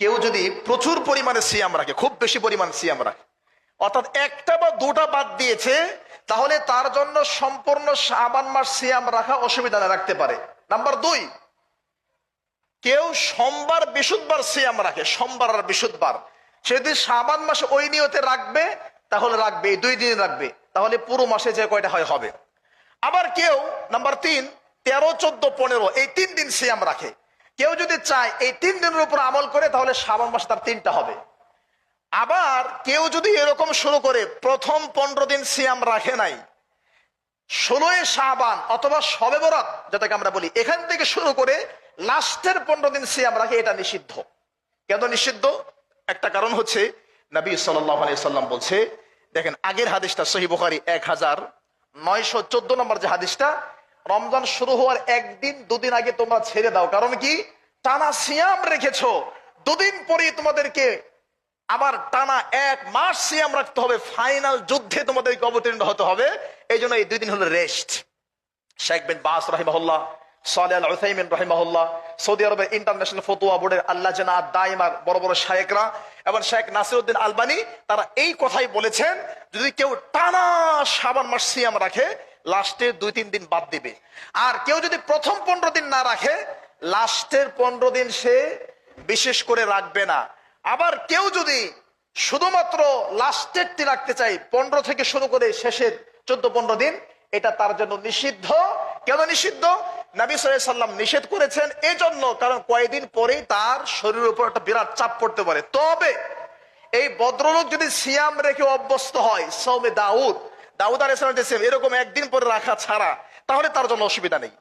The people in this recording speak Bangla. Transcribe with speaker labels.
Speaker 1: কেউ যদি প্রচুর পরিমাণে সিয়াম রাখে, খুব বেশি পরিমাণ সিয়াম রাখে, অর্থাৎ একটা বা দুটা বাদ দিয়েছে, তাহলে তার জন্য সম্পূর্ণ শাবান মাস সিয়াম রাখা অসুবিধা না, রাখতে পারে। নাম্বার 2, কেউ সোমবার বৃহস্পতিবার সিয়াম রাখে, সোমবার আর বৃহস্পতিবার, সে যদি শাবান মাসে ওই নিয়তে রাখবে তাহলে রাখবে, এই 2 দিন রাখবে, তাহলে পুরো মাসে যে কয়টা হয় হবে। আবার কেউ নাম্বার 3, 13, 14, 15 এই 3 দিন সিয়াম রাখে। কেউ যদি চায় এই 3 দিনের উপর আমল করে তাহলে শাবান মাসে তার 3টা হবে। আবার কেউ যদি এরকম শুরু করে প্রথম 15 দিন সিয়াম রাখে নাই, 16 শাবান অথবা শবে বরাত যেটাকে আমরা বলি, এখান থেকে শুরু করে লাস্টের 15 দিন সিয়াম রাখে, এটা নিষিদ্ধ। কেন নিষিদ্ধ? একটা কারণ হচ্ছে নবী সাল্লাল্লাহু আলাইহি সাল্লাম বলছে, দেখেন আগের হাদিসটা সহিহ বুখারী 1914 নম্বর যে হাদিসটা, রমজান শুরু হওয়ার 1 দিন 2 দিন আগে তোমরা ছেড়ে দাও, কারণ কি টানা সিয়াম রেখেছো, 2 দিন পরেই তোমাদেরকে আবার টানা 1 মাস সিয়াম রাখতে হবে, ফাইনাল যুদ্ধে তোমাদেরকে অবতীর্ণ হতে হবে, এই জন্য এই 2 দিন হলো রেস্ট। শেখ বিন বাস রাহিমাহুল্লাহ, সালেহ আল উসাইমিন রাহিমাহুল্লাহ, সৌদি আরবের ইন্টারন্যাশনাল ফতোয়া বোর্ডের আল্লাজনা দাইমার বড় বড় শায়েখরা এবং শেখ নাসিরউদ্দিন আলবানী, তারা এই কথাই বলেছেন, যদি কেউ টানা শাবান মাস সিয়াম রাখে লাস্টের 2-3 দিন বাদ দিবে, আর কেউ যদি প্রথম 15 দিন না রাখে লাস্টের 15 দিন সে বিশেষ করে রাখবে না। আবার কেউ যদি শুধুমাত্র লাস্টেরটি রাখতে চাই, 15 থেকে শুরু করে শেষের 14-15 দিন, এটা তার জন্য নিষিদ্ধ। কেন নিষিদ্ধ? নবী সাল্লাল্লাহু আলাইহি সাল্লাম নিষেধ করেছেন এজন্য, কারণ কয়েকদিন পরেই তার শরীরের উপর একটা বিরাট চাপ পড়তে পারে। তবে এই ভদ্রলোক যদি সিয়াম রেখে অভ্যস্ত হয়, সওমে দাউদ আলাইহিস সালাম এরকম 1 দিন পরে রাখা ছাড়া, তাহলে তার জন্য অসুবিধা নেই।